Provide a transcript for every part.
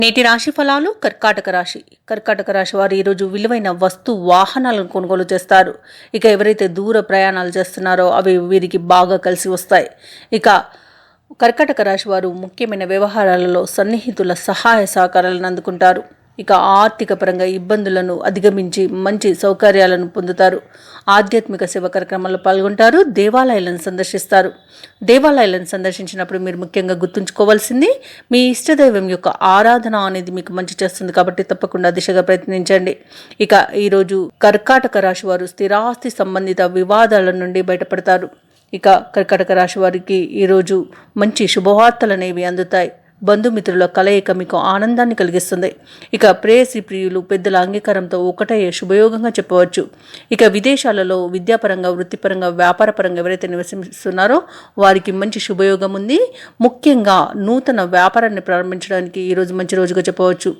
నేటి రాశి ఫలాలు. కర్కాటక రాశి వారు ఈరోజు విలువైన వాహనాలను కొనుగోలు చేస్తారు. ఇక ఎవరైతే దూర ప్రయాణాలు చేస్తున్నారో అవి వీరికి బాగా కలిసి వస్తాయి. ఇక కర్కాటక రాశి వారు ముఖ్యమైన వ్యవహారాలలో సన్నిహితుల సహాయ సహకారాలను అందుకుంటారు. ఇక ఆర్థిక పరంగా ఇబ్బందులను అధిగమించి మంచి సౌకర్యాలను పొందుతారు. ఆధ్యాత్మిక సేవ కార్యక్రమాల్లో పాల్గొంటారు. దేవాలయాలను సందర్శిస్తారు. దేవాలయాలను సందర్శించినప్పుడు మీరు ముఖ్యంగా గుర్తుంచుకోవాల్సింది మీ ఇష్టదైవం యొక్క ఆరాధన అనేది మీకు మంచి చేస్తుంది. కాబట్టి తప్పకుండా దిశగా ప్రయత్నించండి. ఇక ఈరోజు కర్కాటక రాశి వారు స్థిరాస్తి సంబంధిత వివాదాల నుండి బయటపడతారు. ఇక కర్కాటక రాశి వారికి ఈరోజు మంచి శుభవార్తలు అనేవి అందుతాయి. బంధుమిత్రుల కలయిక మీకు ఆనందాన్ని కలిగిస్తుంది. ఇక ప్రేయసి ప్రియులు పెద్దల అంగీకారంతో ఒకటయ్యే శుభయోగంగా చెప్పవచ్చు. ఇక విదేశాలలో విద్యాపరంగా, వృత్తిపరంగా, వ్యాపారపరంగా ఎవరైతే నివసిస్తున్నారో వారికి మంచి శుభయోగం ఉంది. ముఖ్యంగా నూతన వ్యాపారాన్ని ప్రారంభించడానికి ఈరోజు మంచి రోజుగా చెప్పవచ్చు.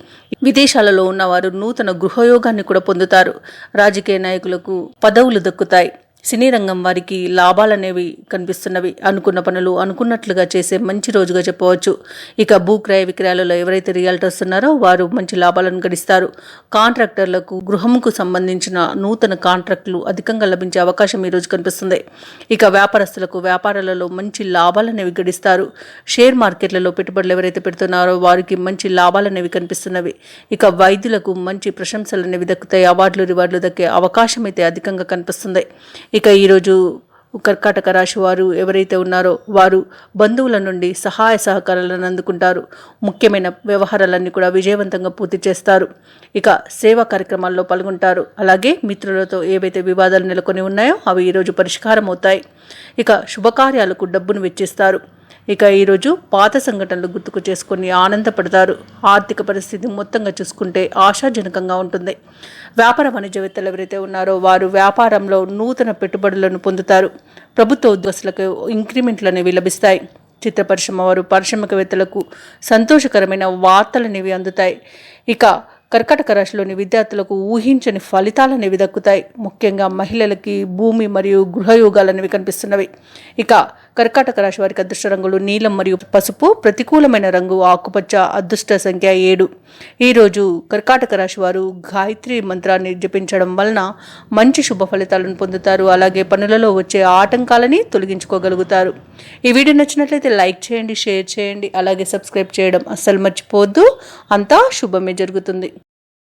విదేశాలలో ఉన్నవారు నూతన గృహయోగాన్ని కూడా పొందుతారు. రాజకీయ నాయకులకు పదవులు దక్కుతాయి. సినీ రంగం వారికి లాభాలనేవి కనిపిస్తున్నవి. అనుకున్న పనులు అనుకున్నట్లుగా చేసే మంచి రోజుగా చెప్పవచ్చు. ఇక భూక్రయ విక్రయాలలో ఎవరైతే రియల్టర్స్ ఉన్నారో వారు మంచి లాభాలను గడిస్తారు. కాంట్రాక్టర్లకు గృహముకు సంబంధించిన నూతన కాంట్రాక్టులు అధికంగా లభించే అవకాశం ఈరోజు కనిపిస్తుంది. ఇక వ్యాపారస్తులకు వ్యాపారాలలో మంచి లాభాలనేవి గడిస్తారు. షేర్ మార్కెట్లలో పెట్టుబడులు ఎవరైతే పెడుతున్నారో వారికి మంచి లాభాలనేవి కనిపిస్తున్నవి. ఇక వైద్యులకు మంచి ప్రశంసలు అనేవి దక్కుతాయి. అవార్డులు రివార్డులు దక్కే అవకాశం అయితే అధికంగా కనిపిస్తుంది. ఇక ఈరోజు కర్కాటక రాశి వారు ఎవరైతే ఉన్నారో వారు బంధువుల నుండి సహాయ సహకారాలను అందుకుంటారు. ముఖ్యమైన వ్యవహారాలన్నీ కూడా విజయవంతంగా పూర్తి చేస్తారు. ఇక సేవా కార్యక్రమాల్లో పాల్గొంటారు. అలాగే మిత్రులతో ఏవైతే వివాదాలు నెలకొని ఉన్నాయో అవి ఈరోజు పరిష్కారం అవుతాయి. ఇక శుభకార్యాలకు డబ్బును వెచ్చిస్తారు. ఇక ఈరోజు పాత సంఘటనలు గుర్తుకు చేసుకొని ఆనందపడతారు. ఆర్థిక పరిస్థితి మొత్తంగా చూసుకుంటే ఆశాజనకంగా ఉంటుంది. వ్యాపార వాణిజ్యవేత్తలు ఎవరైతే ఉన్నారో వారు వ్యాపారంలో నూతన పెట్టుబడులను పొందుతారు. ప్రభుత్వ ఉద్యోగస్తులకు ఇంక్రిమెంట్లు అనేవి లభిస్తాయి. చిత్ర పరిశ్రమ వారు పారిశ్రామికవేత్తలకు సంతోషకరమైన వార్తలు అనేవి అందుతాయి. ఇక కర్కాటక రాశిలోని విద్యార్థులకు ఊహించని ఫలితాలు అనేవి దక్కుతాయి. ముఖ్యంగా మహిళలకి భూమి మరియు గృహయోగాలు అనేవి కనిపిస్తున్నవి. ఇక కర్కాటక రాశి వారికి అదృష్ట రంగులు నీలం మరియు పసుపు. ప్రతికూలమైన రంగు ఆకుపచ్చ. అదృష్ట సంఖ్య 7. ఈరోజు కర్కాటక రాశి వారు గాయత్రి మంత్రాన్ని జపించడం వలన మంచి శుభ ఫలితాలను పొందుతారు. అలాగే పనులలో వచ్చే ఆటంకాలని తొలగించుకోగలుగుతారు. ఈ వీడియో నచ్చినట్లయితే లైక్ చేయండి, షేర్ చేయండి, అలాగే సబ్స్క్రైబ్ చేయడం అస్సలు మర్చిపోవద్దు. అంతా శుభమే జరుగుతుంది.